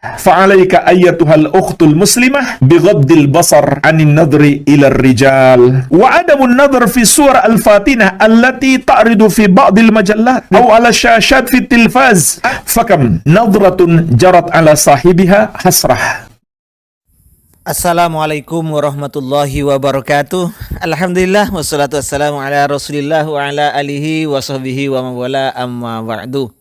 Fa'alaika ayyatuhal ukhtul muslimah bighaddil basar 'anil nadri ila rijal wa adamun nadhr fi surah al-fatinah allati ta'ridu fi ba'dil majallat aw 'ala syashat fi tilfaz fakam nadratun jarat 'ala sahibiha hasrah. Assalamualaikum warahmatullahi wabarakatuh. Alhamdulillah wassalatu wassalamu ala Rasulillah wa ala alihi wa sahbihi wa mawala amma ba'du.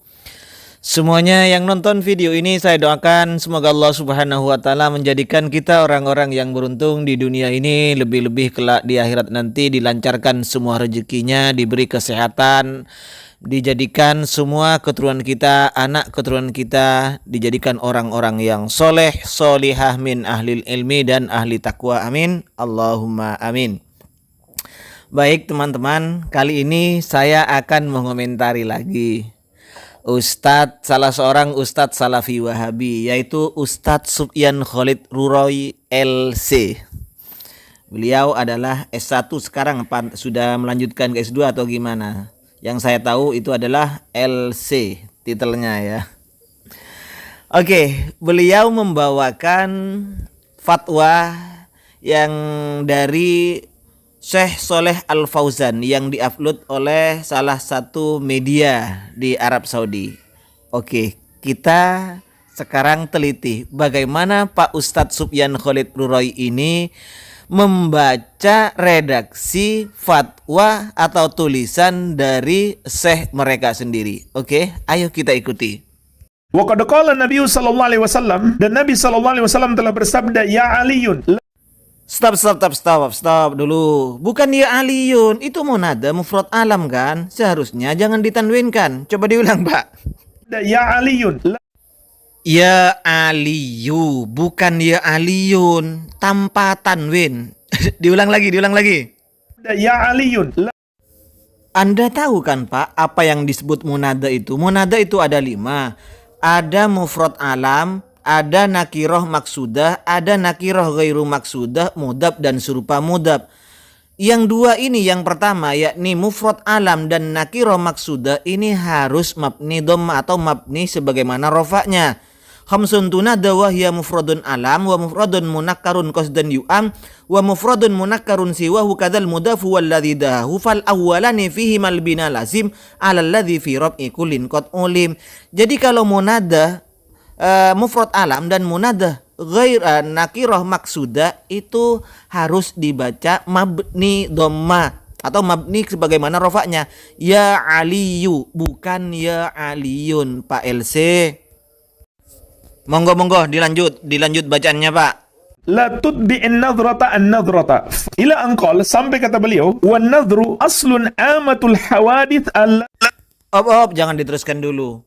Semuanya yang nonton video ini saya doakan semoga Allah Subhanahu wa taala menjadikan kita orang-orang yang beruntung di dunia ini, lebih-lebih kelak di akhirat nanti dilancarkan semua rezekinya, diberi kesehatan, dijadikan semua keturunan kita, anak keturunan kita dijadikan orang-orang yang soleh, solihah min ahlil ilmi dan ahli taqwa. Amin. Allahumma amin. Baik teman-teman, kali ini saya akan mengomentari lagi salah seorang Ustadz Salafi Wahabi, yaitu Ustadz Sufyan Khalid Ruroy LC. Beliau adalah S1 sekarang, sudah melanjutkan ke S2 atau gimana? Yang saya tahu itu adalah LC titelnya ya. Oke, beliau membawakan fatwa yang dari Syekh Shaleh Al Fauzan yang diupload oleh salah satu media di Arab Saudi. Oke, kita sekarang teliti bagaimana Pak Ustadz Sufyan Khalid Ruroy ini membaca redaksi fatwa atau tulisan dari Syekh mereka sendiri. Oke, ayo kita ikuti. Wa qad qala Nabi sallallahu alaihi wasallam, dan Nabi sallallahu alaihi wasallam telah bersabda, ya Aliyun. Stop dulu. Bukan ya aliyun, itu munada mufrad alam kan? Seharusnya jangan ditanwinkan. Coba diulang, Pak. Ya Aliyun. Ya aliyu, bukan ya aliyun, tanpa tanwin. diulang lagi. Ya Aliyun. Anda tahu kan, Pak, apa yang disebut munada itu? Munada itu ada 5. Ada mufrad alam, ada nakiroh maksudah, ada nakiroh ghairu maksudah, mudab dan serupa mudab. Yang 2 ini, yang pertama yakni mufrad alam dan nakiroh maksudah ini harus mabni dhamma atau mabni sebagaimana rofaknya. Khamsun tunada wa hiya mufradun alam wa mufradun munakkarun qasdan yu'am wa mufradun munakkarun siwahu kadzal mudafu walladzi dahu fal awwalani fihi mal bina lazim ala alladzi fi rab'i kullin qad ulim. Jadi kalau munada mufrad alam dan munada ghair nakirah maksuda itu harus dibaca mabni dhamma atau mabni sebagaimana rofaknya. Ya aliyu, bukan ya aliyun, Pak LC. Monggo dilanjut bacaannya, Pak. La tutbi'in nadrata an-nadrata ila anqal, sampai kata beliau, wan nadru aslun amatul hawadith Jangan diteruskan dulu.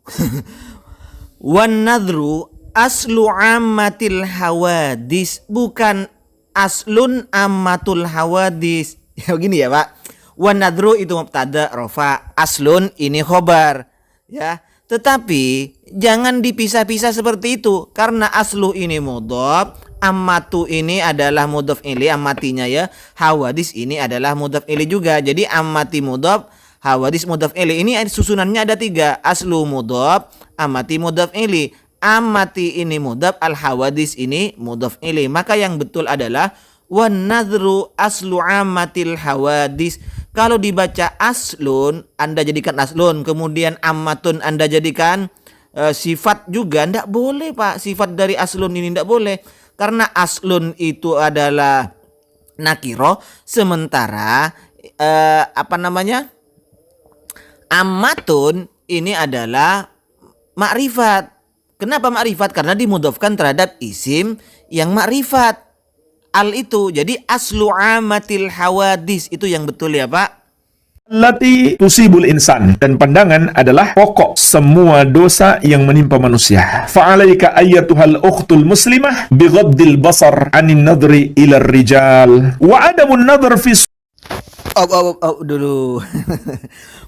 Wan nadru aslu ammatil hawadis, bukan aslun ammatul hawadis. Ya begini ya, Pak. Wan nadru itu mubtada rofa, aslun ini khobar ya. Tetapi jangan dipisah-pisah seperti itu, karena aslu ini mudhaf, ammatu ini adalah mudhaf ilaih, ammatinya ya. Hawadis ini adalah mudhaf ilaih juga. Jadi ammati mudhaf, hawadis mudhaf ilaih. Ini susunannya ada 3. Aslu mudhaf, amati mudhaf ilaih. Amati ini mudhaf, al hawadis ini mudhaf ilaih. Maka yang betul adalah wan nadhru aslu amatil hawadis. Kalau dibaca aslun, Anda jadikan aslun, kemudian ammatun Anda jadikan sifat juga, ndak boleh, Pak. Sifat dari aslun ini ndak boleh, karena aslun itu adalah nakiro, sementara ammatun ini adalah makrifat. Kenapa makrifat? Karena dimudhofkan terhadap isim yang makrifat. Al itu. Jadi aslu amatil hawadis itu yang betul ya, Pak. Lati tusibul insan, dan pandangan adalah pokok semua dosa yang menimpa manusia. Fa'alaika ayyatuhal ukhtul muslimah bighaddil basar 'anil nadri ila rijal wa adamun nadhr fi dulu.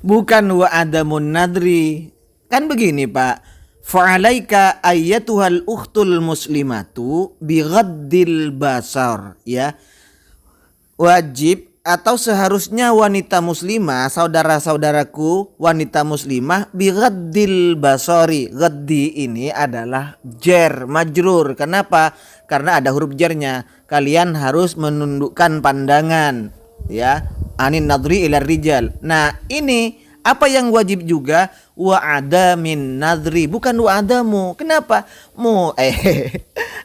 Bukan wa adamun nadri. Kan begini, Pak. Fa'alaika ayyatuhal ukhtul muslimatu bighaddil basar, ya. Wajib atau seharusnya wanita muslimah, saudara-saudaraku wanita muslimah, bighaddil basari. Ghaddi ini adalah jar majrur. Kenapa? Karena ada huruf jarnya. Kalian harus menundukkan pandangan, ya, anin nadri ila rijal. Nah, ini apa yang wajib juga? Wa adamin nadri, bukan wa adamu. Kenapa?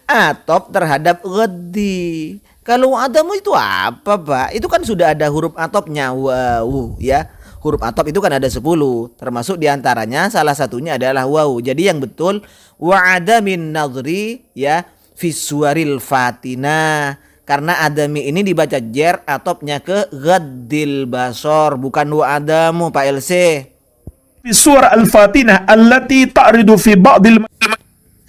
Atop terhadap ghaddi. Kalau adamu itu apa, Pak? Itu kan sudah ada huruf atopnya, wawu, ya. Huruf atop itu kan ada 10, termasuk diantaranya salah satunya adalah wawu. Jadi yang betul wa adamin nadri, ya, fiswaril fatina. Karena adami ini dibaca jer, atopnya ke ghaddil basor, bukan wa adamu, Pak LC. Fi surah Al-Fatinah allati ta'ridu fi ba'dil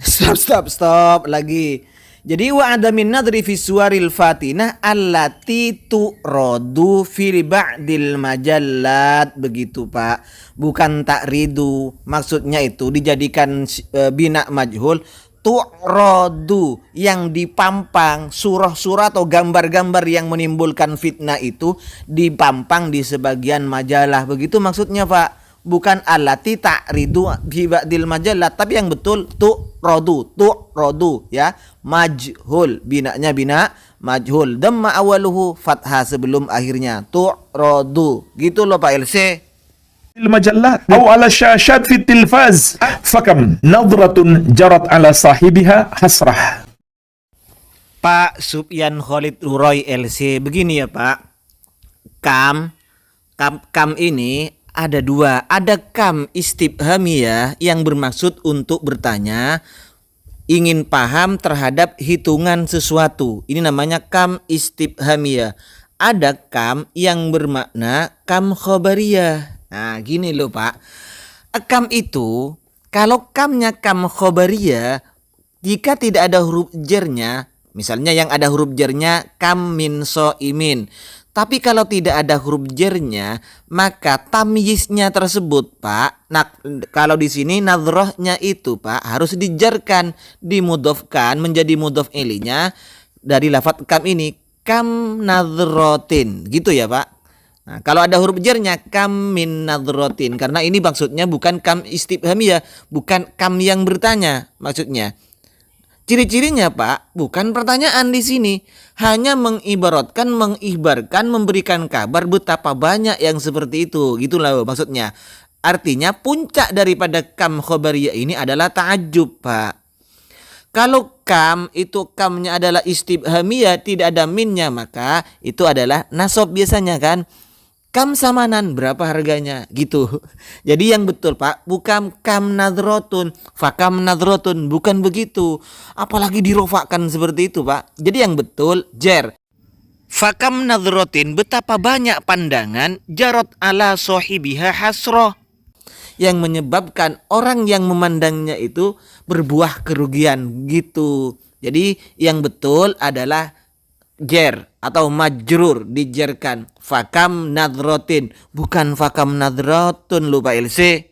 Stop lagi. Jadi wa adamin nadri fi suwaril fatinah allati tu'radu fi ba'dil majallat, begitu Pak. Bukan takridu. Maksudnya itu dijadikan bina majhul, tu'radu, yang dipampang, surah-surah atau gambar-gambar yang menimbulkan fitnah itu dipampang di sebagian majalah. Begitu maksudnya, Pak. Bukan allati ta'ridu fi ba'dil majallat, tapi yang betul tu'radu, ya, majhul, binanya bina majhul, damma awaluhu fathah sebelum akhirnya, tu'radu, gitu loh Pak LC. المجلات أو على الشاشات في التلفاز فكم نظرة جرت على صاحبها حسرة. Pak Sufyan Khalid Ruroy LC, begini ya Pak. Kam ini ada dua. Ada kam istifhamiyah yang bermaksud untuk bertanya, ingin paham terhadap hitungan sesuatu. Ini namanya kam istifhamiyah. Ada kam yang bermakna kam khobariyah. Nah, gini loh Pak. Kam itu, kalau kamnya kam khobariyah, jika tidak ada huruf jernya, misalnya yang ada huruf jernya kam min so'imin. Tapi kalau tidak ada huruf jernya, maka tamyiznya tersebut, Pak. Nah, kalau di sini nadrohnya itu, Pak, harus dijarkan, dimudhofkan menjadi mudhof ilainya dari lafadz kam ini, kam nadrotin, gitu ya, Pak. Nah, kalau ada huruf jernya kam min nadrotin, karena ini maksudnya bukan kam istifhamiyah, bukan kam yang bertanya maksudnya. Ciri-cirinya Pak, bukan pertanyaan di sini, hanya mengibaratkan, mengibarkan, memberikan kabar betapa banyak yang seperti itu, gitulah maksudnya. Artinya puncak daripada kam khobariyah ini adalah ta'ajub, Pak. Kalau kam itu kamnya adalah istifhamiyah, tidak ada minnya, maka itu adalah nasab biasanya kan. Kam samanan, berapa harganya, gitu. Jadi yang betul Pak, bukan kam nadrotun, fakam nadrotun, bukan begitu. Apalagi dirofakkan seperti itu Pak. Jadi yang betul jer. Fakam nadrotin, betapa banyak pandangan, jarot ala sohibiha hasroh, yang menyebabkan orang yang memandangnya itu berbuah kerugian, gitu. Jadi yang betul adalah jer atau majrur, dijerkan fakam nadrotin, bukan fakam nadrotun, lupa LC.